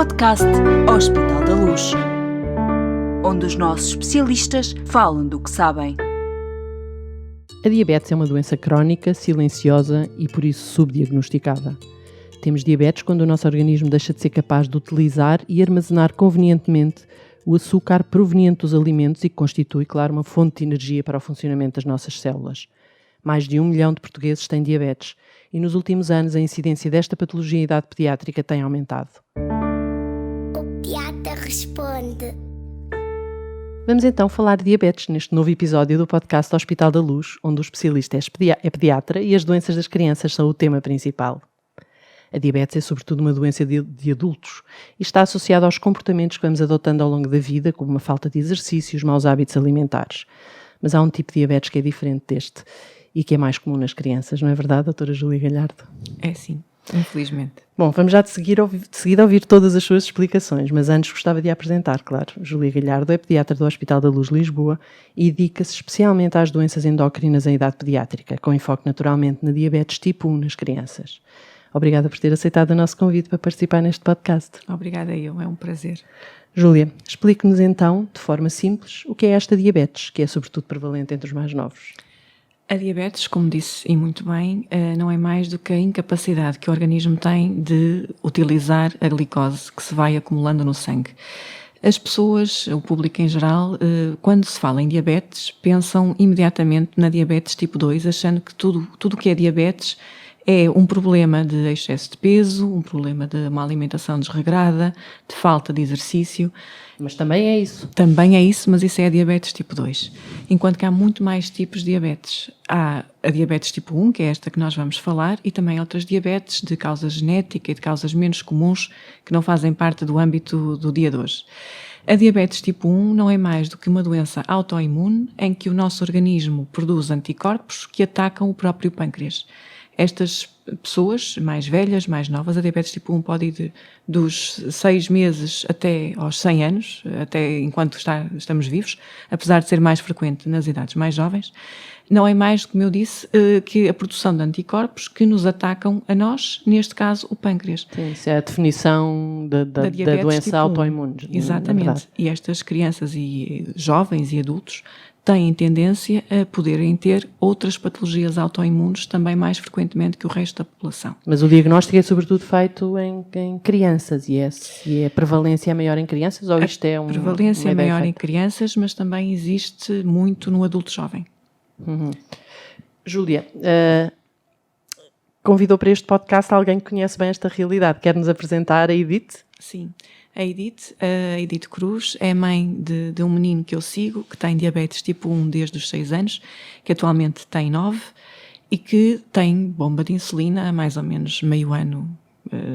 podcast Hospital da Luz, onde os nossos especialistas falam do que sabem. A diabetes é uma doença crónica, silenciosa e por isso subdiagnosticada. Temos diabetes quando o nosso organismo deixa de ser capaz de utilizar e armazenar convenientemente o açúcar proveniente dos alimentos e que constitui, claro, uma fonte de energia para o funcionamento das nossas células. Mais de 1 milhão de portugueses têm diabetes e nos últimos anos a incidência desta patologia em idade pediátrica tem aumentado. O pediatra responde. Vamos então falar de diabetes neste novo episódio do podcast Hospital da Luz, onde o especialista é pediatra e as doenças das crianças são o tema principal. A diabetes é sobretudo uma doença de adultos e está associada aos comportamentos que vamos adotando ao longo da vida, como uma falta de exercício e os maus hábitos alimentares. Mas há um tipo de diabetes que é diferente deste e que é mais comum nas crianças, não é verdade, doutora Júlia Galhardo? É sim, infelizmente. Bom, vamos já de seguida ouvir todas as suas explicações, mas antes gostava de a apresentar, claro. Júlia Galhardo é pediatra do Hospital da Luz Lisboa e dedica-se especialmente às doenças endócrinas em idade pediátrica, com enfoque naturalmente na diabetes tipo 1 nas crianças. Obrigada por ter aceitado o nosso convite para participar neste podcast. Obrigada eu, é um prazer. Júlia, explique-nos então, de forma simples, o que é esta diabetes, que é sobretudo prevalente entre os mais novos. A diabetes, como disse e muito bem, não é mais do que a incapacidade que o organismo tem de utilizar a glicose que se vai acumulando no sangue. As pessoas, o público em geral, quando se fala em diabetes, pensam imediatamente na diabetes tipo 2, achando que tudo o que é diabetes é um problema de excesso de peso, um problema de uma alimentação desregrada, de falta de exercício. Mas também é isso. Também é isso, mas isso é a diabetes tipo 2. Enquanto que há muito mais tipos de diabetes. Há a diabetes tipo 1, que é esta que nós vamos falar, e também outras diabetes de causa genética e de causas menos comuns que não fazem parte do âmbito do dia de hoje. A diabetes tipo 1 não é mais do que uma doença autoimune em que o nosso organismo produz anticorpos que atacam o próprio pâncreas. Estas pessoas mais velhas, mais novas, a diabetes tipo 1 pode ir dos 6 meses até aos 100 anos, até enquanto estamos vivos, apesar de ser mais frequente nas idades mais jovens. Não é mais, como eu disse, que a produção de anticorpos que nos atacam a nós, neste caso o pâncreas. Sim, isso é a definição da doença tipo autoimune. Exatamente. E estas crianças e jovens e adultos têm tendência a poderem ter outras patologias autoimunes também mais frequentemente que o resto da população. Mas o diagnóstico é sobretudo feito em crianças e a prevalência é maior em crianças ou isto é A prevalência é maior em crianças, mas também existe muito no adulto jovem. Uhum. Júlia, convidou para este podcast alguém que conhece bem esta realidade. Quer-nos apresentar a Edith? Sim. A Edith Cruz é mãe de um menino que eu sigo, que tem diabetes tipo 1 desde os 6 anos, que atualmente tem 9 e que tem bomba de insulina há mais ou menos meio ano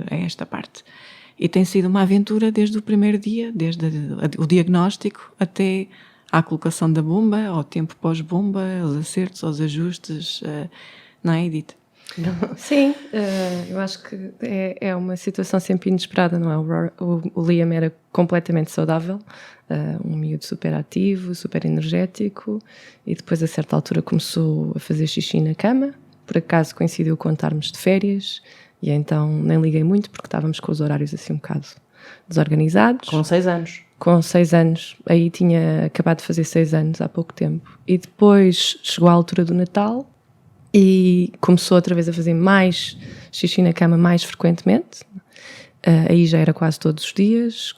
a esta parte. E tem sido uma aventura desde o primeiro dia, desde o diagnóstico até à colocação da bomba, ao tempo pós-bomba, aos acertos, aos ajustes, não é, Edith? Sim, eu acho que é uma situação sempre inesperada, não é? O Liam era completamente saudável, um miúdo super ativo, super energético, e depois a certa altura começou a fazer xixi na cama, por acaso coincidiu com estarmos de férias, e então nem liguei muito porque estávamos com os horários assim um bocado desorganizados. Com 6 anos. Com 6 anos, aí tinha acabado de fazer 6 anos há pouco tempo, e depois chegou a altura do Natal, e começou outra vez a fazer mais xixi na cama mais frequentemente, aí já era quase todos os dias,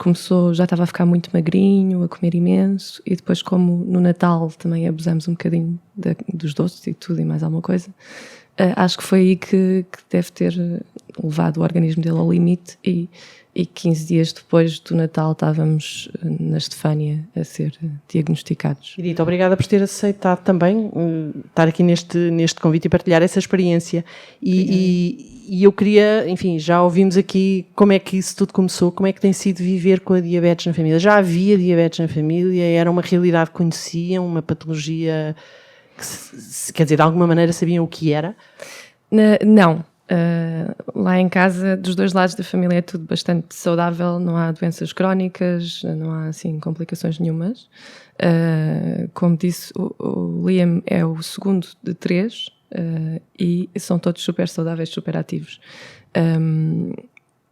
já estava a ficar muito magrinho, a comer imenso, e depois como no Natal também abusamos um bocadinho dos doces e tudo e mais alguma coisa, acho que foi aí que deve ter levado o organismo dele ao limite e 15 dias depois do Natal estávamos na Estefânia a ser diagnosticados. Edith, obrigada por ter aceitado também estar aqui neste convite e partilhar essa experiência. E eu queria, enfim, já ouvimos aqui como é que isso tudo começou, como é que tem sido viver com a diabetes na família. Já havia diabetes na família, era uma realidade que conheciam, uma patologia que, quer dizer, de alguma maneira sabiam o que era? Não. Lá em casa, dos dois lados da família, é tudo bastante saudável, não há doenças crónicas, não há assim complicações nenhumas. Como disse, o Liam é o segundo de 3 e são todos super saudáveis, super ativos.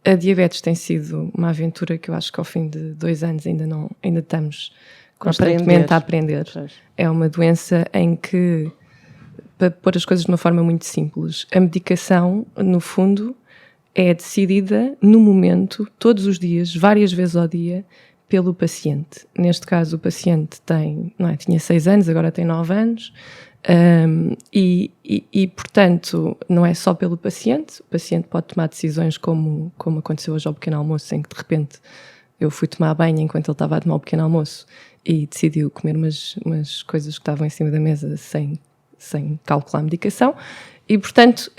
A diabetes tem sido uma aventura que eu acho que ao fim de 2 anos ainda estamos constantemente a aprender. É uma doença em que, para pôr as coisas de uma forma muito simples, a medicação, no fundo, é decidida no momento, todos os dias, várias vezes ao dia, pelo paciente. Neste caso, o paciente tinha 6 anos, agora tem 9 anos, portanto, não é só pelo paciente. O paciente pode tomar decisões como aconteceu hoje ao pequeno almoço, em que de repente eu fui tomar banho enquanto ele estava a tomar o pequeno almoço e decidiu comer umas coisas que estavam em cima da mesa sem calcular a medicação. E, portanto,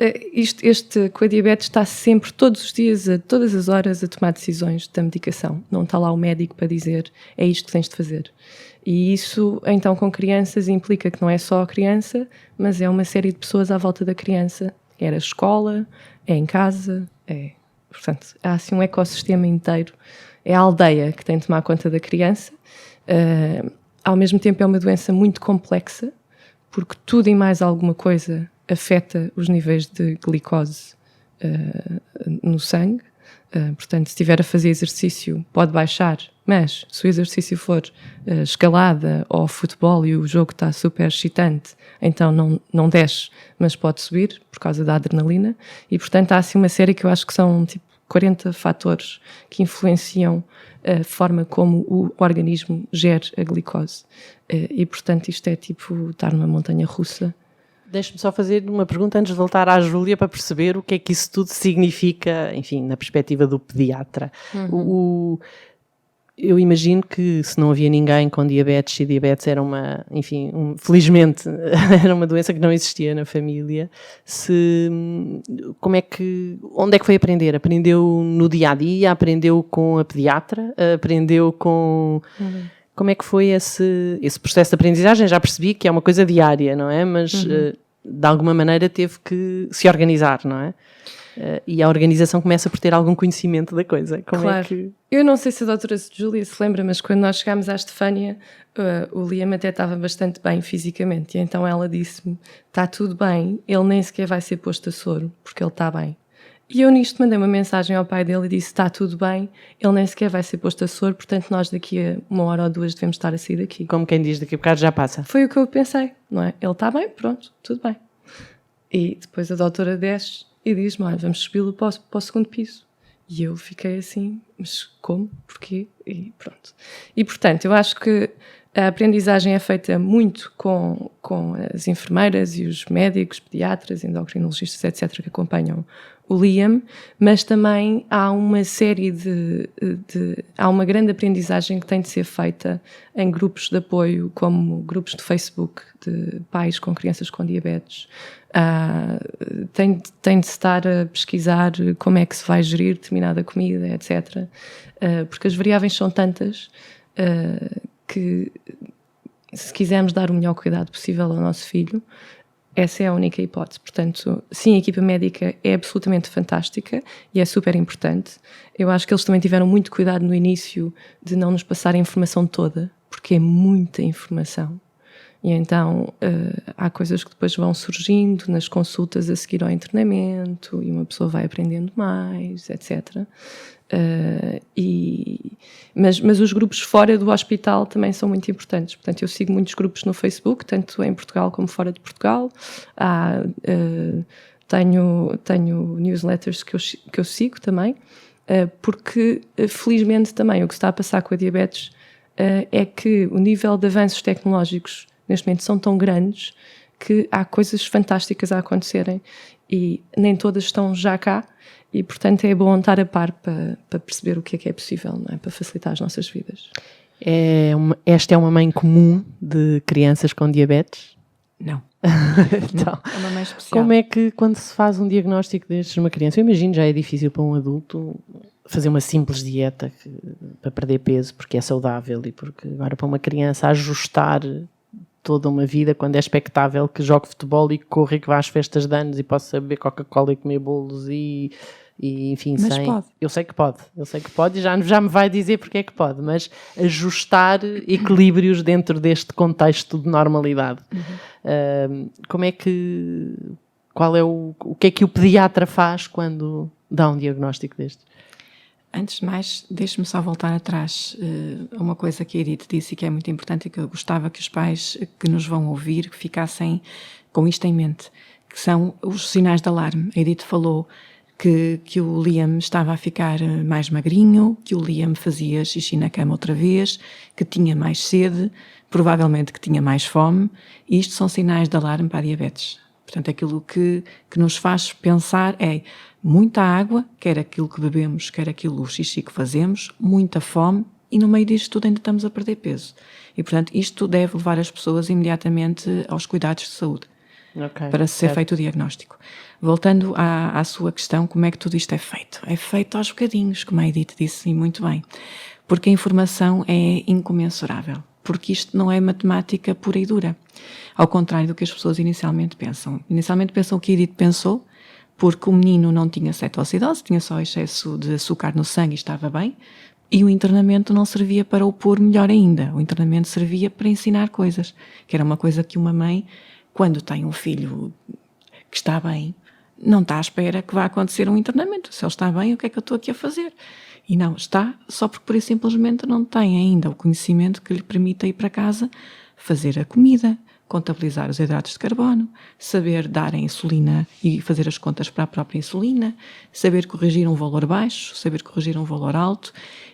com a diabetes está sempre, todos os dias, a todas as horas, a tomar decisões da medicação. Não está lá o médico para dizer, é isto que tens de fazer. E isso, então, com crianças, implica que não é só a criança, mas é uma série de pessoas à volta da criança. É a escola, é em casa, portanto, há assim um ecossistema inteiro. É a aldeia que tem de tomar conta da criança. Ao mesmo tempo, é uma doença muito complexa, porque tudo e mais alguma coisa afeta os níveis de glicose no sangue. Portanto, se estiver a fazer exercício, pode baixar, mas se o exercício for escalada ou futebol e o jogo está super excitante, então não desce, mas pode subir por causa da adrenalina. E, portanto, há assim uma série que eu acho que são tipo 40 fatores que influenciam a forma como o organismo gera a glicose. E, portanto, isto é tipo estar numa montanha russa. Deixe-me só fazer uma pergunta antes de voltar à Júlia para perceber o que é que isso tudo significa, enfim, na perspectiva do pediatra. Eu imagino que se não havia ninguém com diabetes, e diabetes era felizmente, era uma doença que não existia na família, onde é que foi aprender? Aprendeu no dia-a-dia? Aprendeu com a pediatra? Aprendeu com... Como é que foi esse processo de aprendizagem? Já percebi que é uma coisa diária, não é? Mas de alguma maneira teve que se organizar, não é? E a organização começa por ter algum conhecimento da coisa. Claro. Eu não sei se a doutora Júlia se lembra, mas quando nós chegámos à Estefânia, o Liam até estava bastante bem fisicamente. E então ela disse-me, está tudo bem, ele nem sequer vai ser posto a soro, porque ele está bem. E eu nisto mandei uma mensagem ao pai dele e disse, está tudo bem, ele nem sequer vai ser posto a soro, portanto nós daqui a 1 hora ou 2 devemos estar a sair daqui. Como quem diz, daqui a bocado já passa. Foi o que eu pensei, não é? Ele está bem, pronto, tudo bem. E depois a doutora desce e diz-me, olha, vamos subi-lo para o 2º piso. E eu fiquei assim, mas como? Porquê? E pronto. E portanto, eu acho que a aprendizagem é feita muito com as enfermeiras e os médicos, pediatras, endocrinologistas, etc., que acompanham o Liam, mas também há uma série há uma grande aprendizagem que tem de ser feita em grupos de apoio, como grupos de Facebook de pais com crianças com diabetes. Tem de estar a pesquisar como é que se vai gerir determinada comida, etc., porque as variáveis são tantas que, se quisermos dar o melhor cuidado possível ao nosso filho, essa é a única hipótese. Portanto, sim, a equipa médica é absolutamente fantástica e é super importante. Eu acho que eles também tiveram muito cuidado no início de não nos passar a informação toda, porque é muita informação. E então há coisas que depois vão surgindo nas consultas a seguir ao internamento e uma pessoa vai aprendendo mais, etc. Mas os grupos fora do hospital também são muito importantes. Portanto, eu sigo muitos grupos no Facebook, tanto em Portugal como fora de Portugal. Tenho newsletters que eu sigo também, porque felizmente também o que está a passar com a diabetes é que o nível de avanços tecnológicos neste momento são tão grandes que há coisas fantásticas a acontecerem e nem todas estão já cá. E, portanto, é bom estar a par para perceber o que é possível, não é? Para facilitar as nossas vidas. Esta é uma mãe comum de crianças com diabetes? Não. Então, é uma mãe especial. Como é que, quando se faz um diagnóstico destes numa criança, eu imagino já é difícil para um adulto fazer uma simples dieta para perder peso, porque é saudável, e porque agora para uma criança ajustar toda uma vida, quando é expectável que jogue futebol e que corra e que vá às festas de anos e possa beber Coca-Cola e comer bolos e enfim, mas pode. Eu sei que pode e já me vai dizer porque é que pode, mas ajustar equilíbrios dentro deste contexto de normalidade. O que é que o pediatra faz quando dá um diagnóstico deste? Antes de mais, deixe-me só voltar atrás a uma coisa que a Edith disse e que é muito importante e que eu gostava que os pais que nos vão ouvir ficassem com isto em mente, que são os sinais de alarme. A Edith falou que o Liam estava a ficar mais magrinho, que o Liam fazia xixi na cama outra vez, que tinha mais sede, provavelmente que tinha mais fome, e isto são sinais de alarme para a diabetes. Portanto, aquilo que nos faz pensar é muita água, quer aquilo que bebemos, quer aquilo, o xixi que fazemos, muita fome, e no meio disto tudo ainda estamos a perder peso. E, portanto, isto deve levar as pessoas imediatamente aos cuidados de saúde, para ser feito o diagnóstico. Voltando à sua questão, como é que tudo isto é feito? É feito aos bocadinhos, como a Edith disse, e muito bem. Porque a informação é incomensurável. Porque isto não é matemática pura e dura. Ao contrário do que as pessoas inicialmente pensam. Inicialmente pensam o que a Edith pensou, porque o menino não tinha cetoacidose, tinha só excesso de açúcar no sangue e estava bem, e o internamento não servia para o pôr melhor ainda. O internamento servia para ensinar coisas, que era uma coisa que uma mãe, quando tem um filho que está bem, não está à espera que vá acontecer um internamento. Se ele está bem, o que é que eu estou aqui a fazer? E não está, só porque por isso simplesmente não tem ainda o conhecimento que lhe permita ir para casa, fazer a comida, contabilizar os hidratos de carbono, saber dar a insulina e fazer as contas para a própria insulina, saber corrigir um valor baixo, saber corrigir um valor alto.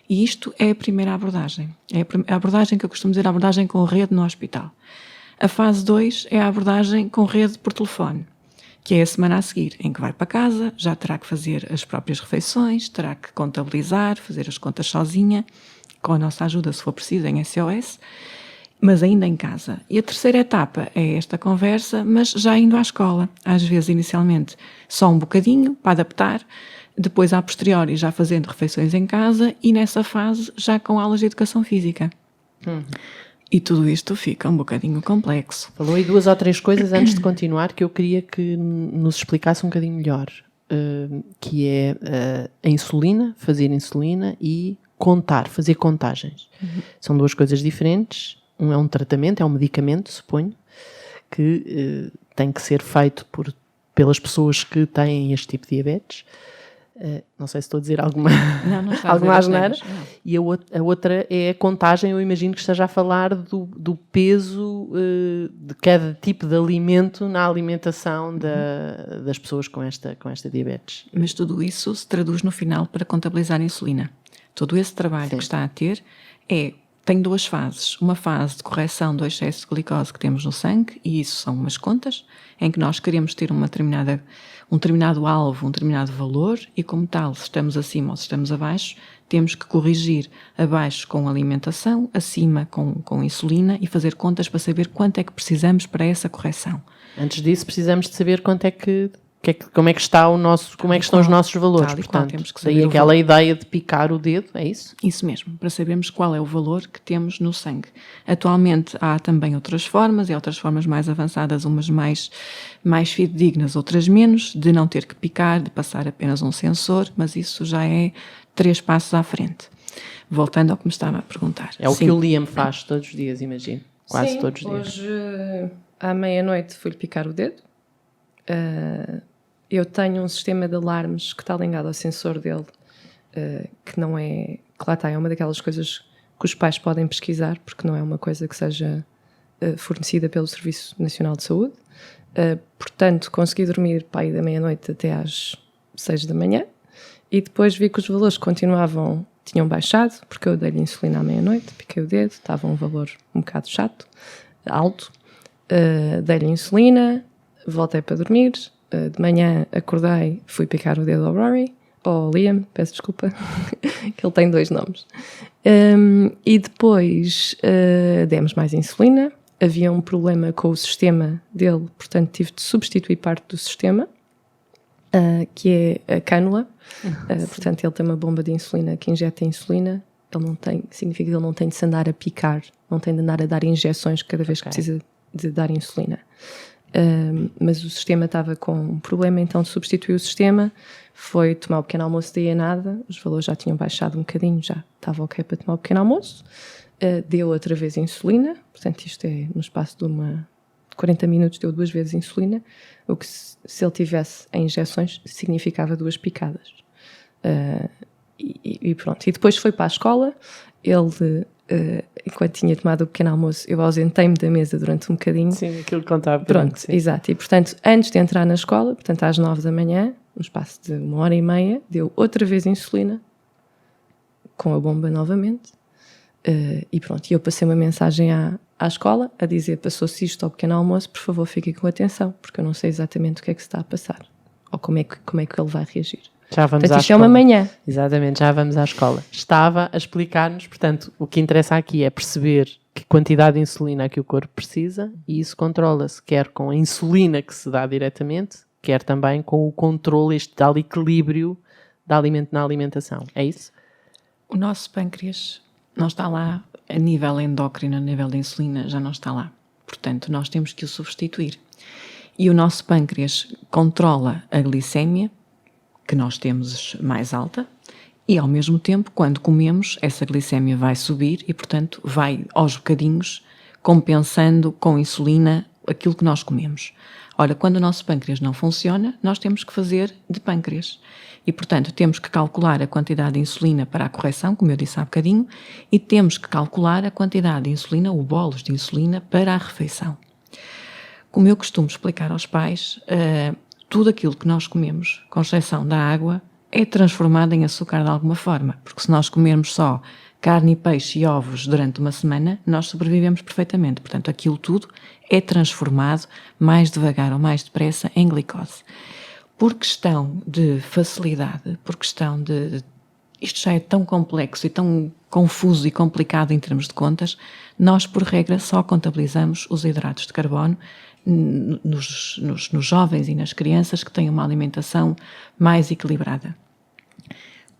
E isto é a primeira abordagem. É a abordagem que eu costumo dizer, a abordagem com rede no hospital. A fase 2 é a abordagem com rede por telefone, que é a semana a seguir, em que vai para casa, já terá que fazer as próprias refeições, terá que contabilizar, fazer as contas sozinha, com a nossa ajuda, se for preciso, em SOS, mas ainda em casa. E a terceira etapa é esta conversa, mas já indo à escola. Às vezes, inicialmente, só um bocadinho, para adaptar, depois, a posteriori, já fazendo refeições em casa e, nessa fase, já com aulas de educação física. E tudo isto fica um bocadinho complexo. Falou aí 2 ou 3 coisas antes de continuar que eu queria que nos explicasse um bocadinho melhor, que é a insulina, fazer insulina e contar, fazer contagens. São 2 coisas diferentes. Um é um tratamento, é um medicamento, suponho, que tem que ser feito pelas pessoas que têm este tipo de diabetes. Não sei se estou a dizer alguma asneira. E a outra é a contagem. Eu imagino que esteja a falar do peso de cada tipo de alimento na alimentação das pessoas com esta diabetes. Mas tudo isso se traduz no final para contabilizar a insulina. Todo esse trabalho que está a ter tem 2 fases. Uma fase de correção do excesso de glicose que temos no sangue, e isso são umas contas, em que nós queremos ter um determinado alvo, um determinado valor, e como tal, se estamos acima ou se estamos abaixo, temos que corrigir abaixo com alimentação, acima com insulina, e fazer contas para saber quanto é que precisamos para essa correção. Antes disso, precisamos de saber como é que estão os nossos valores. Portanto, temos que saber daí aquela ideia de picar o dedo, é isso? Isso mesmo, para sabermos qual é o valor que temos no sangue. Atualmente há também outras formas, e outras formas mais avançadas, umas mais fidedignas, outras menos, de não ter que picar, de passar apenas um sensor, mas isso já é 3 passos à frente. Voltando ao que me estava a perguntar. É o que o Liam faz todos os dias, imagino. Quase todos os dias. Hoje, à meia-noite, fui-lhe picar o dedo. Eu tenho um sistema de alarmes que está ligado ao sensor dele, que não é... Que lá está, é uma daquelas coisas que os pais podem pesquisar, porque não é uma coisa que seja fornecida pelo Serviço Nacional de Saúde. Portanto, consegui dormir para aí da meia-noite até às 6 da manhã, e depois vi que os valores tinham baixado, porque eu dei-lhe insulina à meia-noite, piquei o dedo, estava um valor um bocado alto, dei-lhe insulina, voltei para dormir, de manhã acordei, fui picar o dedo ao Rory, ou ao Liam, peço desculpa, que ele tem 2 nomes. E depois demos mais insulina, havia um problema com o sistema dele, portanto tive de substituir parte do sistema, que é a cânula. Portanto, ele tem uma bomba de insulina que injeta insulina. Significa que ele não tem de se andar a picar, não tem de andar a dar injeções cada vez que precisa de dar insulina. Mas o sistema estava com um problema, então substituiu o sistema, foi tomar o pequeno almoço, daí a nada, os valores já tinham baixado um bocadinho, já estava ok para tomar o pequeno almoço, deu outra vez insulina, portanto isto é no espaço de 40 minutos deu 2 vezes insulina, o que se ele tivesse em injeções significava 2 picadas. e pronto. E depois foi para a escola. Ele, enquanto tinha tomado o pequeno almoço, eu ausentei-me da mesa durante um bocadinho. Sim, aquilo que contava. Pronto, exato. E, portanto, antes de entrar na escola, portanto, às 9 da manhã, no espaço de 1h30, deu outra vez insulina, com a bomba novamente. E pronto, e eu passei uma mensagem à escola a dizer: passou-se isto ao pequeno almoço, por favor, fiquem com atenção, porque eu não sei exatamente o que é que se está a passar, ou como é que ele vai reagir. Já vamos Portanto, à isto é escola. uma manhã. Exatamente, já vamos à escola. Estava a explicar-nos, portanto, o que interessa aqui é perceber que quantidade de insulina é que o corpo precisa, e isso controla-se quer com a insulina que se dá diretamente, quer também com o controle, este tal equilíbrio na alimentação. É isso? O nosso pâncreas não está lá a nível endócrino, a nível da insulina, já não está lá. Portanto, nós temos que o substituir. E o nosso pâncreas controla a glicémia, que nós temos mais alta, e ao mesmo tempo, quando comemos, essa glicémia vai subir e, portanto, vai aos bocadinhos compensando com insulina aquilo que nós comemos. Ora, quando o nosso pâncreas não funciona, nós temos que fazer de pâncreas. E, portanto, temos que calcular a quantidade de insulina para a correção, como eu disse há bocadinho, e temos que calcular a quantidade de insulina, o bolos de insulina, para a refeição. Como eu costumo explicar aos pais, tudo aquilo que nós comemos, com exceção da água, é transformado em açúcar de alguma forma. Porque se nós comermos só carne, peixe e ovos durante uma semana, nós sobrevivemos perfeitamente. Portanto, aquilo tudo é transformado mais devagar ou mais depressa em glicose. Por questão de facilidade, por questão de... Isto já é tão complexo e tão confuso e complicado em termos de contas, nós, por regra, só contabilizamos os hidratos de carbono nos jovens e nas crianças que têm uma alimentação mais equilibrada.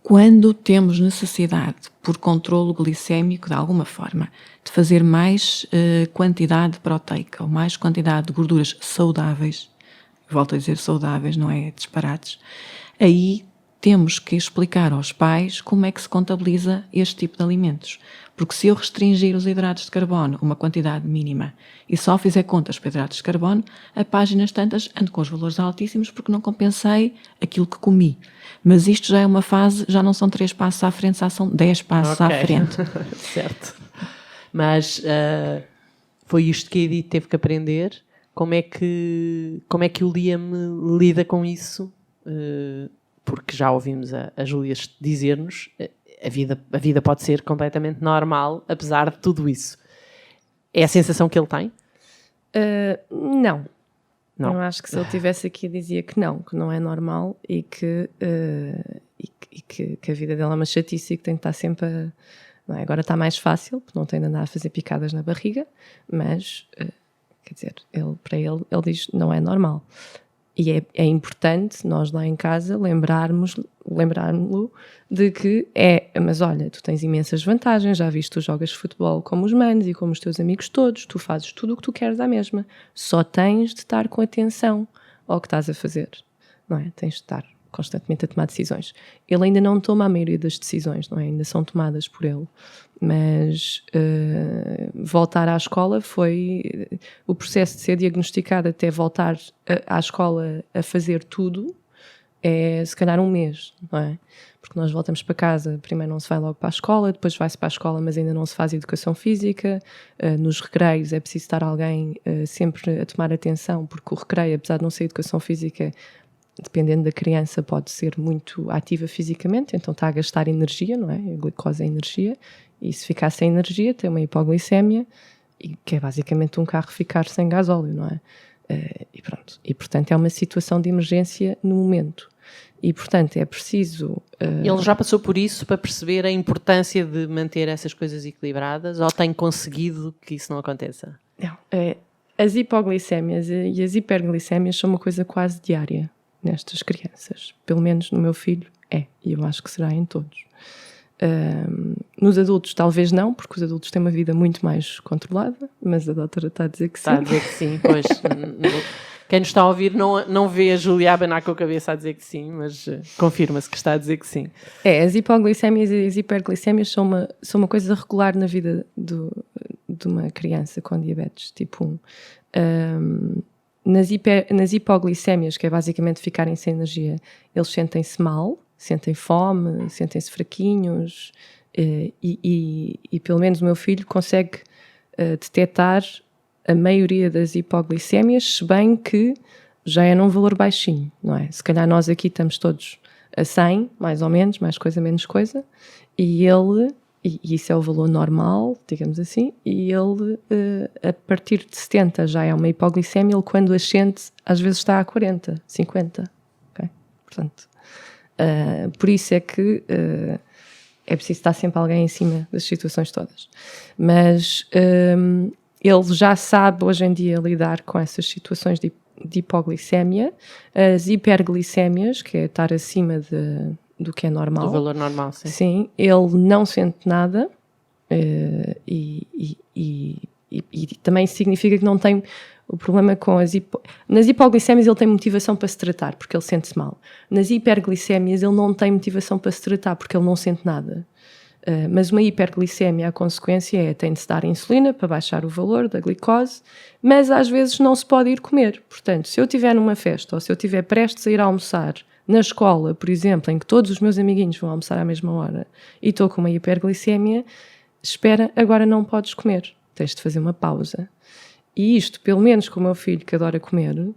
Quando temos necessidade, por controlo glicémico de alguma forma, de fazer mais quantidade proteica ou mais quantidade de gorduras saudáveis, volto a dizer saudáveis, não é disparates, aí temos que explicar aos pais como é que se contabiliza este tipo de alimentos. Porque se eu restringir os hidratos de carbono uma quantidade mínima e só fizer contas para hidratos de carbono, a páginas tantas ando com os valores altíssimos porque não compensei aquilo que comi. Mas isto já é uma fase, já não são 3 passos à frente, já são 10 passos à frente. Certo. Mas foi isto que a Edith teve que aprender. Como é que o Liam lida com isso? Porque já ouvimos a Júlia dizer-nos, a vida pode ser completamente normal, apesar de tudo isso. É a sensação que ele tem? Não. Eu acho que se ele estivesse aqui dizia que não é normal e que a vida dela é uma chatice e que tem que estar sempre a... Não é? Agora está mais fácil, porque não tem de andar a fazer picadas na barriga, mas, quer dizer, para ele diz não é normal. E é importante nós lá em casa lembrarmos-lo de que mas olha, tu tens imensas vantagens, já viste, tu jogas futebol como os manos e como os teus amigos todos, tu fazes tudo o que tu queres à mesma, só tens de estar com atenção ao que estás a fazer, não é? Tens de estar constantemente a tomar decisões. Ele ainda não toma a maioria das decisões, não é? Ainda são tomadas por ele. Mas voltar à escola foi o processo de ser diagnosticado até voltar à escola a fazer tudo é se calhar 1 mês, não é? Porque nós voltamos para casa, primeiro não se vai logo para a escola, depois vai-se para a escola, mas ainda não se faz educação física. Nos recreios é preciso estar alguém sempre a tomar atenção, porque o recreio, apesar de não ser educação física, dependendo da criança, pode ser muito ativa fisicamente, então está a gastar energia, não é? A glicose é energia, e se ficar sem energia tem uma hipoglicémia, que é basicamente um carro ficar sem gasóleo, não é? E pronto. E portanto é uma situação de emergência no momento. E portanto é preciso... Ele já passou por isso para perceber a importância de manter essas coisas equilibradas, ou tem conseguido que isso não aconteça? Não. As hipoglicémias e as hiperglicémias são uma coisa quase diária nestas crianças. Pelo menos no meu filho e eu acho que será em todos. Nos adultos talvez não, porque os adultos têm uma vida muito mais controlada, mas a doutora está a dizer que sim. Está a dizer que sim, pois. Quem nos está a ouvir não vê a Júlia a abanar com a cabeça a dizer que sim, mas confirma-se que está a dizer que sim. As hipoglicémias e as hiperglicémias são uma coisa regular na vida de uma criança com diabetes tipo 1. Nas hipoglicémias, que é basicamente ficarem sem energia, eles sentem-se mal, sentem fome, sentem-se fraquinhos e pelo menos o meu filho consegue detectar a maioria das hipoglicémias, se bem que já é num valor baixinho, não é? Se calhar nós aqui estamos todos a 100, mais ou menos, mais coisa, menos coisa, e ele, e isso é o valor normal, digamos assim, e ele, a partir de 70 já é uma hipoglicemia, ele quando ascende, às vezes está a 40, 50, ok? Portanto, por isso é que é preciso estar sempre alguém em cima das situações todas. Mas ele já sabe, hoje em dia, lidar com essas situações de hipoglicemia, as hiperglicémias, que é estar acima do que é normal. Do valor normal, sim. Sim, ele não sente nada e também significa que não tem o problema com nas hipoglicémias ele tem motivação para se tratar, porque ele sente-se mal. Nas hiperglicémias ele não tem motivação para se tratar, porque ele não sente nada. Mas uma hiperglicemia, a consequência tem de se dar insulina para baixar o valor da glicose, mas às vezes não se pode ir comer. Portanto, se eu estiver numa festa ou se eu estiver prestes a ir almoçar na escola, por exemplo, em que todos os meus amiguinhos vão almoçar à mesma hora e estou com uma hiperglicemia, espera, agora não podes comer, tens de fazer uma pausa. E isto, pelo menos com o meu filho que adora comer,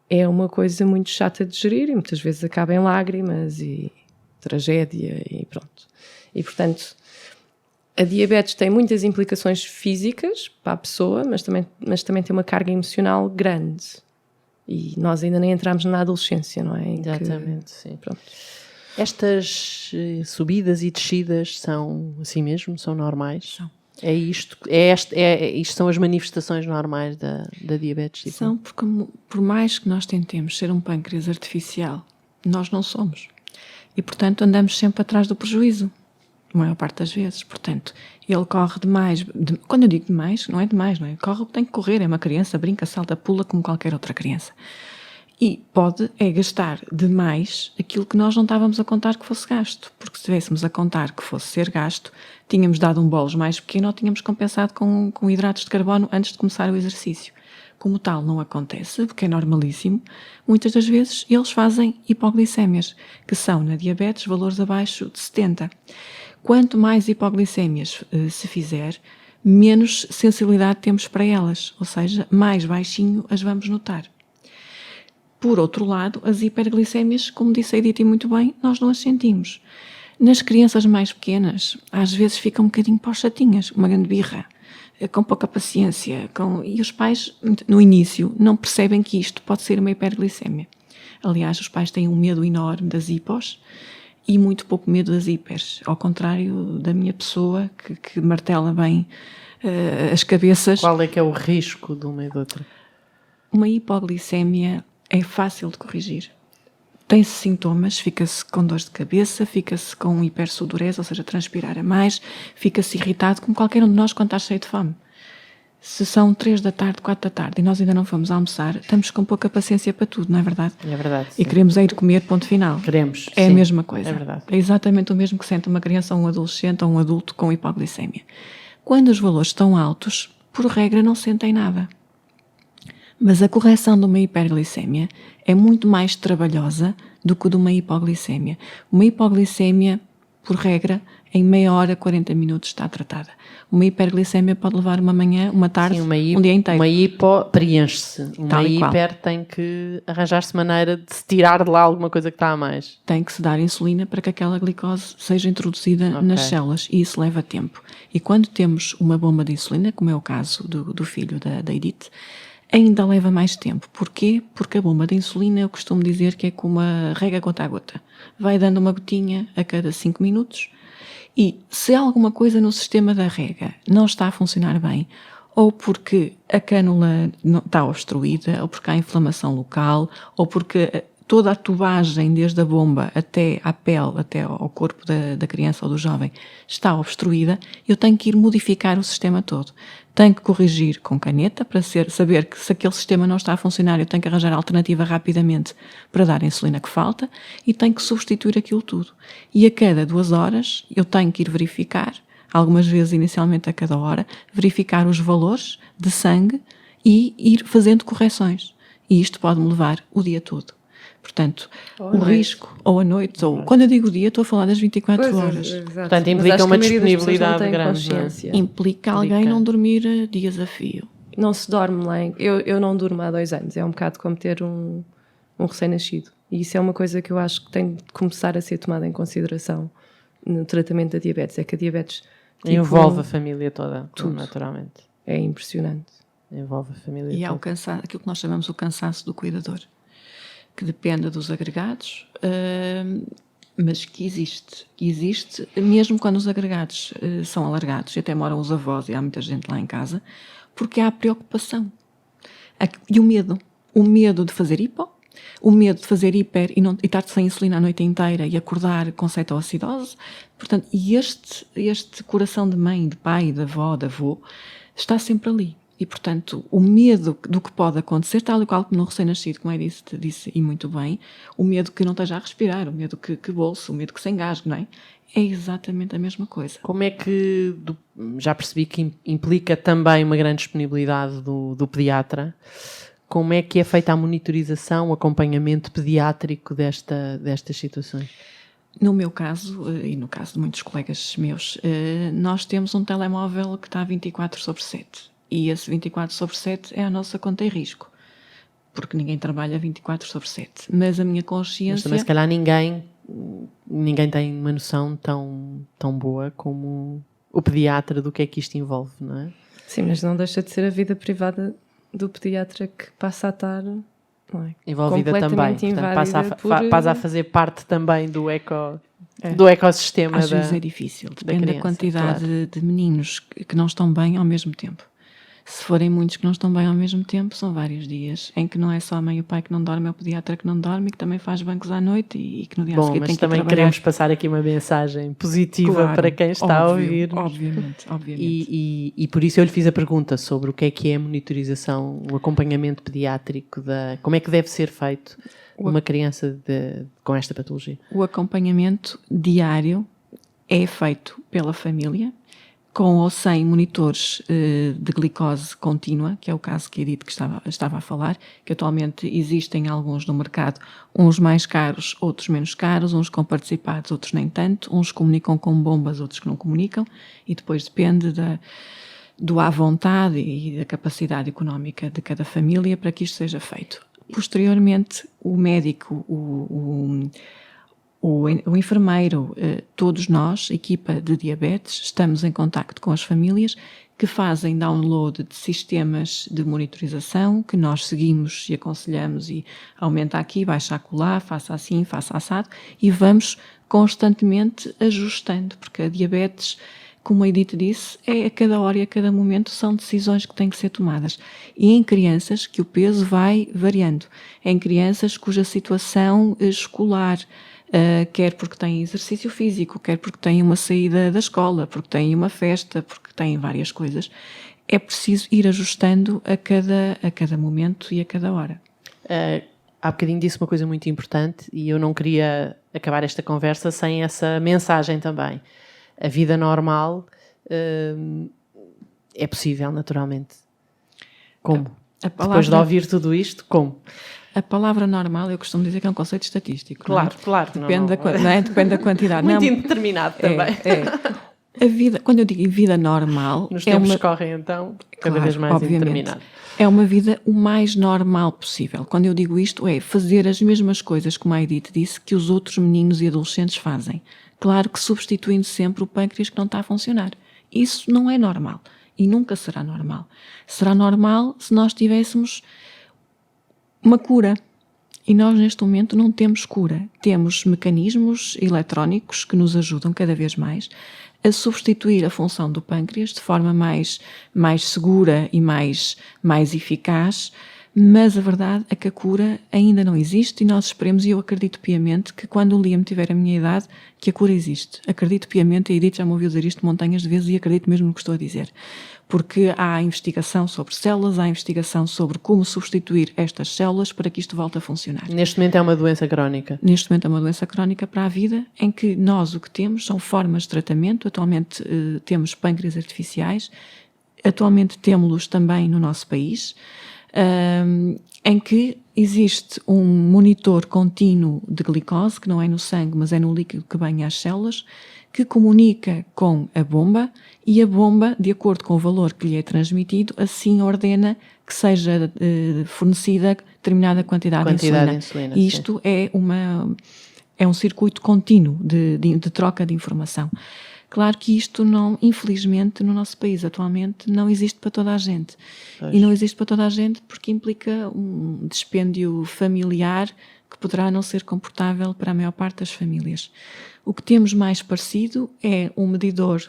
é uma coisa muito chata de gerir e muitas vezes acaba em lágrimas e tragédia e pronto. E, portanto, a diabetes tem muitas implicações físicas para a pessoa, mas também tem uma carga emocional grande. E nós ainda nem entramos na adolescência, não é? Exatamente, sim. Pronto. Estas subidas e descidas são assim mesmo? São normais? São. Isto são as manifestações normais da diabetes? Tipo? São, porque por mais que nós tentemos ser um pâncreas artificial, nós não somos. E, portanto, andamos sempre atrás do prejuízo, a maior parte das vezes. Portanto, ele corre demais. Quando eu digo demais, não é demais, não é? Corre o que tem que correr, é uma criança, brinca, salta, pula como qualquer outra criança. E pode gastar demais aquilo que nós não estávamos a contar que fosse gasto. Porque se estivéssemos a contar que fosse ser gasto, tínhamos dado um bolos mais pequeno ou tínhamos compensado com hidratos de carbono antes de começar o exercício. Como tal, não acontece, porque é normalíssimo. Muitas das vezes eles fazem hipoglicémias, que são, na diabetes, valores abaixo de 70. Quanto mais hipoglicémias se fizer, menos sensibilidade temos para elas, ou seja, mais baixinho as vamos notar. Por outro lado, as hiperglicémias, como disse a Edith muito bem, nós não as sentimos. Nas crianças mais pequenas, às vezes ficam um bocadinho pós-chatinhas, uma grande birra, com pouca paciência, e os pais, no início, não percebem que isto pode ser uma hiperglicémia. Aliás, os pais têm um medo enorme das hipos e muito pouco medo das hipers, ao contrário da minha pessoa, que martela bem as cabeças. Qual é que é o risco de uma e de outra? Uma hipoglicémia é fácil de corrigir. Tem-se sintomas, fica-se com dores de cabeça, fica-se com hipersudorese, ou seja, transpirar a mais, fica-se irritado, como qualquer um de nós quando está cheio de fome. Se são 3 da tarde, 4 da tarde e nós ainda não fomos almoçar, estamos com pouca paciência para tudo, não é verdade? É verdade. E queremos ir comer, ponto final. Queremos. É sim, a mesma coisa. É verdade. É exatamente o mesmo que sente uma criança ou um adolescente ou um adulto com hipoglicemia. Quando os valores estão altos, por regra não sentem nada. Mas a correção de uma hiperglicemia é muito mais trabalhosa do que de uma hipoglicemia. Uma hipoglicemia, por regra, em meia hora, 40 minutos está tratada. Uma hiperglicemia pode levar uma manhã, uma tarde, Sim, um dia inteiro. Uma hipo preenche-se. Uma Tal e qual. hiper tem que arranjar-se maneira de se tirar de lá alguma coisa que está a mais. Tem que se dar insulina para que aquela glicose seja introduzida nas células e isso leva tempo. E quando temos uma bomba de insulina, como é o caso do filho da Edith, ainda leva mais tempo. Porquê? Porque a bomba de insulina, eu costumo dizer que é como a rega gota a gota. Vai dando uma gotinha a cada 5 minutos e se alguma coisa no sistema da rega não está a funcionar bem, ou porque a cânula não está obstruída, ou porque há inflamação local, ou porque toda a tubagem, desde a bomba até à pele, até ao corpo da criança ou do jovem, está obstruída, eu tenho que ir modificar o sistema todo. Tenho que corrigir com caneta para saber que se aquele sistema não está a funcionar, eu tenho que arranjar a alternativa rapidamente para dar a insulina que falta e tenho que substituir aquilo tudo. E a cada 2 horas eu tenho que ir verificar, algumas vezes inicialmente a cada hora, verificar os valores de sangue e ir fazendo correções. E isto pode-me levar o dia todo. Portanto, Ou à o noite. risco, ou à noite, ou quando eu digo dia, estou a falar das 24 horas. Portanto, implica uma disponibilidade grande, não é? consciência. Implica alguém não dormir dias a fio. Não se dorme lá. Eu não durmo há 2 anos. É um bocado como ter um recém-nascido. E isso é uma coisa que eu acho que tem de começar a ser tomada em consideração no tratamento da diabetes. É que a diabetes tipo, Envolve a família toda, tudo. naturalmente. é impressionante. Envolve a família E há toda. aquilo que nós chamamos o cansaço do cuidador, que depende dos agregados, mas que existe. Existe mesmo quando os agregados são alargados, e até moram os avós e há muita gente lá em casa, porque há a preocupação. E o medo de fazer hipo, o medo de fazer hiper e estar sem insulina a noite inteira e acordar com cetoacidose. Portanto, e este coração de mãe, de pai, de avó, de avô, está sempre ali. E, portanto, o medo do que pode acontecer, tal e qual como no recém-nascido, como eu disse e muito bem, o medo que não esteja a respirar, o medo que bolse, o medo que se engasgue, não é? É exatamente a mesma coisa. Como é que, já percebi que implica também uma grande disponibilidade do pediatra, como é que é feita a monitorização, o acompanhamento pediátrico destas situações? No meu caso, e no caso de muitos colegas meus, nós temos um telemóvel que está 24/7. E esse 24/7 é a nossa conta e risco. Porque ninguém trabalha 24/7. Mas a minha consciência... Mas também, se calhar, ninguém tem uma noção tão boa como o pediatra do que é que isto envolve, não é? Sim, mas não deixa de ser a vida privada do pediatra que passa a estar... Não é? Envolvida também. Completamente Portanto, invádida passa a fazer parte também do ecossistema Às vezes é difícil. Depende da quantidade de meninos que não estão bem ao mesmo tempo. Se forem muitos que não estão bem ao mesmo tempo, são vários dias em que não é só a mãe e o pai que não dormem, é o pediatra que não dorme e que também faz bancos à noite e que no dia a seguir tem que ir trabalhar. Mas também queremos passar aqui uma mensagem positiva para quem está a ouvir. Obviamente. E por isso eu lhe fiz a pergunta sobre o que é a monitorização, o acompanhamento pediátrico, como é que deve ser feito uma criança com esta patologia. O acompanhamento diário é feito pela família, com ou sem monitores de glicose contínua, que é o caso que a Edith estava a falar, que atualmente existem alguns no mercado, uns mais caros, outros menos caros, uns com participados, outros nem tanto, uns comunicam com bombas, outros que não comunicam, e depois depende do à vontade e da capacidade económica de cada família para que isto seja feito. Posteriormente, o médico, o enfermeiro, todos nós, equipa de diabetes, estamos em contacto com as famílias que fazem download de sistemas de monitorização que nós seguimos e aconselhamos e aumenta aqui, baixa acolá, faça assim, faça assado e vamos constantemente ajustando, porque a diabetes, como a Edith disse, é a cada hora e a cada momento são decisões que têm que ser tomadas. E em crianças que o peso vai variando, em crianças cuja situação escolar, quer porque têm exercício físico, quer porque têm uma saída da escola, porque têm uma festa, porque têm várias coisas, é preciso ir ajustando a cada momento e a cada hora. Há bocadinho disse uma coisa muito importante e eu não queria acabar esta conversa sem essa mensagem também. A vida normal é possível, naturalmente. Como? Depois de ouvir tudo isto, como? A palavra normal, eu costumo dizer que é um conceito estatístico. Claro. Depende da quantidade. Muito indeterminado também. A vida, quando eu digo vida normal... Nos tempos que correm, então, cada vez mais indeterminado. É uma vida o mais normal possível. Quando eu digo isto, é fazer as mesmas coisas, como a Edith disse, que os outros meninos e adolescentes fazem. Claro que substituindo sempre o pâncreas que não está a funcionar. Isso não é normal. E nunca será normal. Será normal se nós tivéssemos uma cura. E nós, neste momento, não temos cura. Temos mecanismos eletrónicos que nos ajudam cada vez mais a substituir a função do pâncreas de forma mais segura e mais eficaz, mas a verdade é que a cura ainda não existe e nós esperemos, e eu acredito piamente, que quando o Liam tiver a minha idade, que a cura existe. Acredito piamente, e a Edith já me ouviu dizer isto montanhas de vezes e acredito mesmo no que estou a dizer. Porque há investigação sobre células, há investigação sobre como substituir estas células para que isto volte a funcionar. Neste momento é uma doença crónica. Neste momento é uma doença crónica para a vida, em que nós o que temos são formas de tratamento. Atualmente temos pâncreas artificiais, atualmente temos-los também no nosso país. em que existe um monitor contínuo de glicose, que não é no sangue, mas é no líquido que banha as células, que comunica com a bomba, e a bomba, de acordo com o valor que lhe é transmitido, assim ordena que seja fornecida determinada quantidade de insulina. E isto é um circuito contínuo de troca de informação. Claro que isto não, infelizmente, no nosso país atualmente, não existe para toda a gente. Pois. E não existe para toda a gente porque implica um dispêndio familiar que poderá não ser confortável para a maior parte das famílias. O que temos mais parecido é um medidor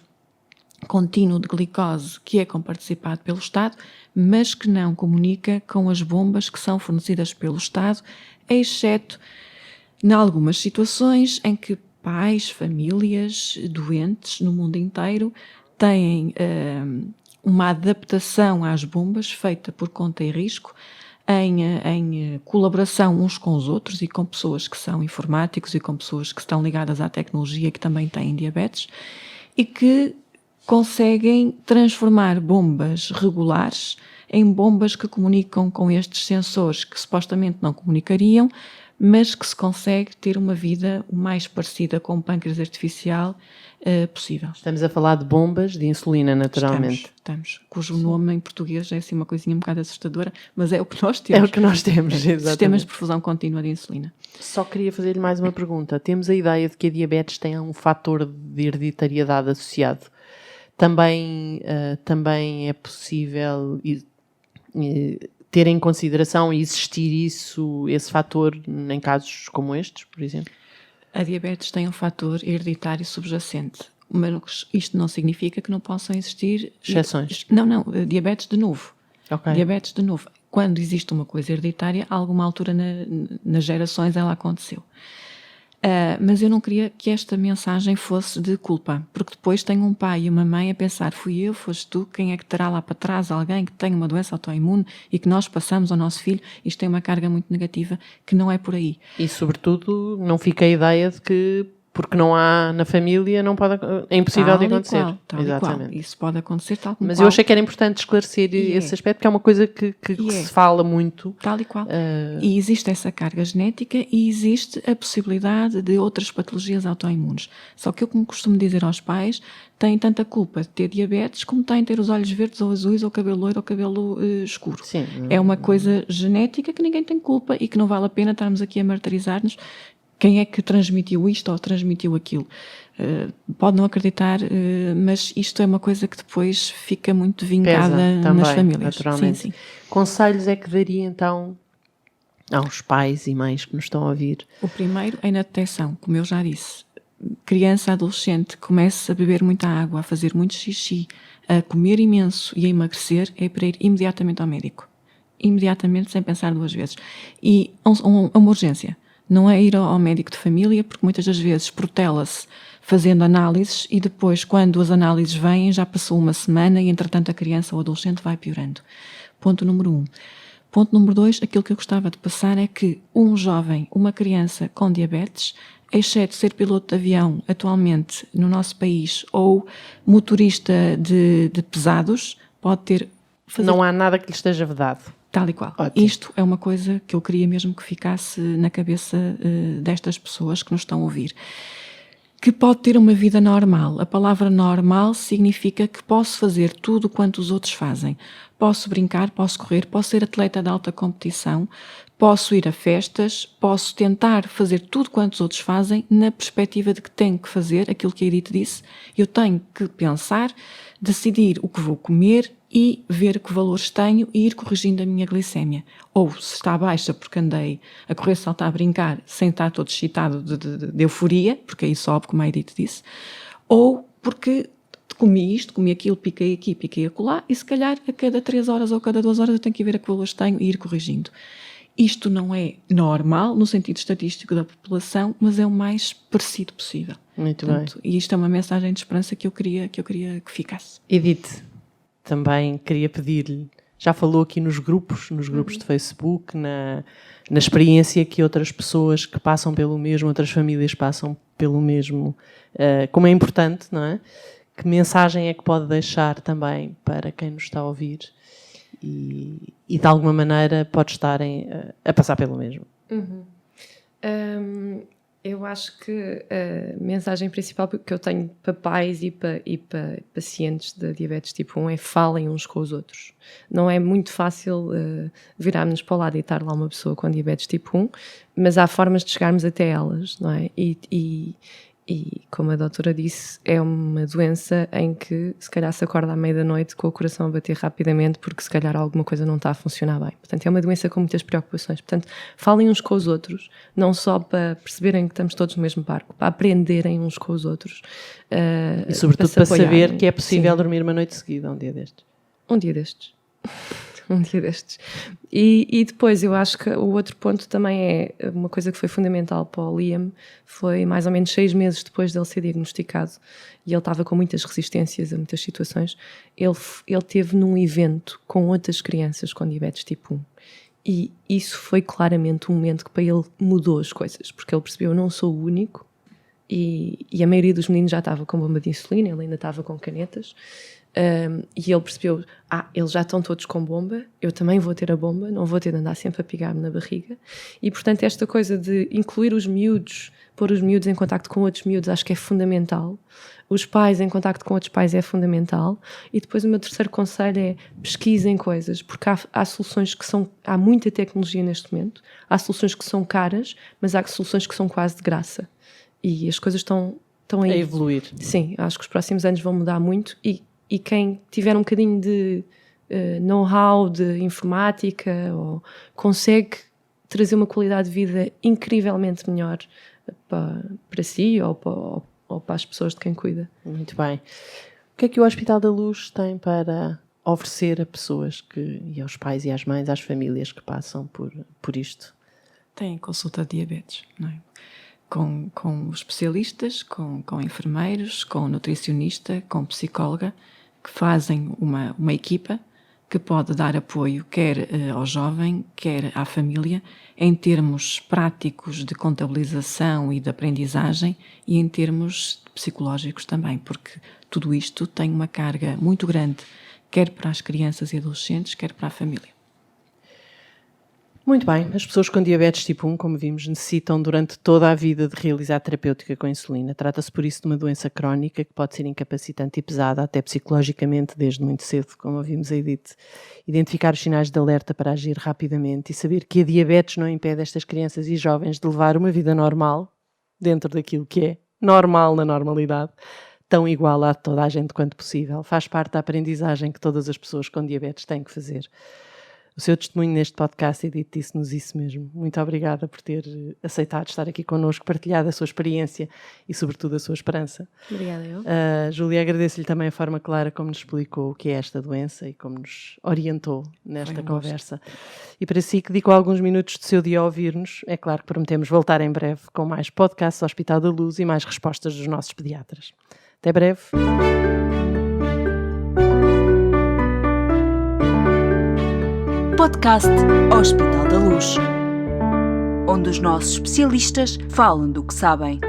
contínuo de glicose que é comparticipado pelo Estado, mas que não comunica com as bombas que são fornecidas pelo Estado, exceto em algumas situações em que pais, famílias doentes no mundo inteiro têm uma adaptação às bombas feita por conta e risco em colaboração uns com os outros e com pessoas que são informáticos e com pessoas que estão ligadas à tecnologia e que também têm diabetes e que conseguem transformar bombas regulares em bombas que comunicam com estes sensores que supostamente não comunicariam, mas que se consegue ter uma vida o mais parecida com o pâncreas artificial possível. Estamos a falar de bombas de insulina, naturalmente. Estamos. Cujo nome em português é assim uma coisinha um bocado assustadora, mas é o que nós temos. É o que nós temos, exatamente. Sistemas de perfusão contínua de insulina. Só queria fazer-lhe mais uma pergunta. Temos a ideia de que a diabetes tem um fator de hereditariedade associado. Também é possível ter em consideração e existir esse fator em casos como estes, por exemplo? A diabetes tem um fator hereditário subjacente, mas isto não significa que não possam existir exceções. Não, diabetes de novo. Okay. Diabetes de novo. Quando existe uma coisa hereditária, a alguma altura nas gerações ela aconteceu. Mas eu não queria que esta mensagem fosse de culpa, porque depois tenho um pai e uma mãe a pensar, fui eu, foste tu, quem é que terá lá para trás alguém que tem uma doença autoimune e que nós passamos ao nosso filho? Isto tem uma carga muito negativa, que não é por aí. E sobretudo não fica a ideia de que porque não há na família, não pode, é impossível de acontecer. Tal exatamente. Qual. Isso pode acontecer tal como Mas qual. Eu achei que era importante esclarecer esse aspecto, que é uma coisa que se fala muito. Tal e qual. E existe essa carga genética e existe a possibilidade de outras patologias autoimunes. Só que eu, como costumo dizer aos pais, têm tanta culpa de ter diabetes como têm de ter os olhos verdes ou azuis ou cabelo loiro ou cabelo escuro. Sim. É uma coisa genética que ninguém tem culpa e que não vale a pena estarmos aqui a martirizar-nos. Quem é que transmitiu isto ou transmitiu aquilo? Pode não acreditar, mas isto é uma coisa que depois fica muito vincada nas famílias. Naturalmente. Sim. Conselhos é que daria então aos pais e mães que nos estão a ouvir? O primeiro é na detecção, como eu já disse. Criança, adolescente, começa a beber muita água, a fazer muito xixi, a comer imenso e a emagrecer, é para ir imediatamente ao médico. Imediatamente, sem pensar duas vezes. E uma urgência. Não é ir ao médico de família, porque muitas das vezes protela-se fazendo análises e depois, quando as análises vêm, já passou uma semana e, entretanto, a criança ou o adolescente vai piorando. Ponto número 1. Ponto número 2, aquilo que eu gostava de passar é que um jovem, uma criança com diabetes, exceto ser piloto de avião atualmente no nosso país ou motorista de pesados, pode ter... Não há nada que lhe esteja vedado. Tal e qual. Ótimo. Isto é uma coisa que eu queria mesmo que ficasse na cabeça destas pessoas que nos estão a ouvir. Que pode ter uma vida normal. A palavra normal significa que posso fazer tudo quanto os outros fazem. Posso brincar, posso correr, posso ser atleta de alta competição, posso ir a festas, posso tentar fazer tudo quanto os outros fazem na perspectiva de que tenho que fazer aquilo que a Edith disse. Eu tenho que pensar, decidir o que vou comer e ver que valores tenho e ir corrigindo a minha glicémia. Ou se está baixa porque andei a correr, saltar, a brincar, sem estar todo excitado de euforia, porque aí sobe, como a Edith disse, ou porque comi isto, comi aquilo, piquei aqui, piquei acolá, e se calhar a cada 3 horas ou a cada 2 horas eu tenho que ir ver a que valores tenho e ir corrigindo. Isto não é normal no sentido estatístico da população, mas é o mais parecido possível. Muito Portanto, bem. E isto é uma mensagem de esperança que eu queria que ficasse. Edith, também queria pedir-lhe, já falou aqui nos grupos de Facebook, na experiência que outras pessoas que passam pelo mesmo, outras famílias passam pelo mesmo, como é importante, não é? Que mensagem é que pode deixar também para quem nos está a ouvir? e de alguma maneira pode estarem a passar pelo mesmo. Eu acho que a mensagem principal que eu tenho para pais e para pacientes de diabetes tipo 1 é falem uns com os outros. Não é muito fácil virarmos para o lado e estar lá uma pessoa com diabetes tipo 1, mas há formas de chegarmos até elas, não é? E como a doutora disse, é uma doença em que se calhar se acorda à meia da noite com o coração a bater rapidamente porque se calhar alguma coisa não está a funcionar bem. Portanto, é uma doença com muitas preocupações. Portanto, falem uns com os outros, não só para perceberem que estamos todos no mesmo barco, para aprenderem uns com os outros. E sobretudo para saber que é possível Sim. dormir uma noite seguida, um dia destes. Um dia destes. Um dia destes. E depois eu acho que o outro ponto também é uma coisa que foi fundamental para o Liam, foi mais ou menos 6 meses depois dele ser diagnosticado e ele estava com muitas resistências a muitas situações, ele teve num evento com outras crianças com diabetes tipo 1 e isso foi claramente um momento que para ele mudou as coisas, porque ele percebeu, eu não sou o único e a maioria dos meninos já estava com bomba de insulina, ele ainda estava com canetas. E ele percebeu, eles já estão todos com bomba, eu também vou ter a bomba, não vou ter de andar sempre a pigar-me na barriga. E portanto esta coisa de incluir os miúdos, pôr os miúdos em contacto com outros miúdos, acho que é fundamental. Os pais em contacto com outros pais é fundamental. E depois o meu terceiro conselho é pesquisem coisas, porque há soluções que são, há muita tecnologia neste momento, há soluções que são caras, mas há soluções que são quase de graça. E as coisas estão aí. A evoluir. Sim, acho que os próximos anos vão mudar muito e quem tiver um bocadinho de know-how de informática consegue trazer uma qualidade de vida incrivelmente melhor para si ou para as pessoas de quem cuida. Muito bem. O que é que o Hospital da Luz tem para oferecer a pessoas e aos pais e às mães, às famílias que passam por isto? Tem consulta de diabetes, não é? Com especialistas, com enfermeiros, com nutricionista, com psicóloga, que fazem uma equipa que pode dar apoio quer ao jovem, quer à família, em termos práticos de contabilização e de aprendizagem e em termos psicológicos também, porque tudo isto tem uma carga muito grande, quer para as crianças e adolescentes, quer para a família. Muito bem, as pessoas com diabetes tipo 1, como vimos, necessitam durante toda a vida de realizar terapêutica com insulina. Trata-se por isso de uma doença crónica que pode ser incapacitante e pesada, até psicologicamente, desde muito cedo, como ouvimos aí dito. Identificar os sinais de alerta para agir rapidamente e saber que a diabetes não impede estas crianças e jovens de levar uma vida normal, dentro daquilo que é normal na normalidade, tão igual a toda a gente quanto possível. Faz parte da aprendizagem que todas as pessoas com diabetes têm que fazer. O seu testemunho neste podcast, Edith, disse-nos isso mesmo. Muito obrigada por ter aceitado estar aqui connosco, partilhado a sua experiência e, sobretudo, a sua esperança. Obrigada, eu. Júlia, agradeço-lhe também a forma clara como nos explicou o que é esta doença e como nos orientou nesta conversa. E para si, que dedicou alguns minutos do seu dia a ouvir-nos, é claro que prometemos voltar em breve com mais podcasts do Hospital da Luz e mais respostas dos nossos pediatras. Até breve. Podcast Hospital da Luz, onde os nossos especialistas falam do que sabem.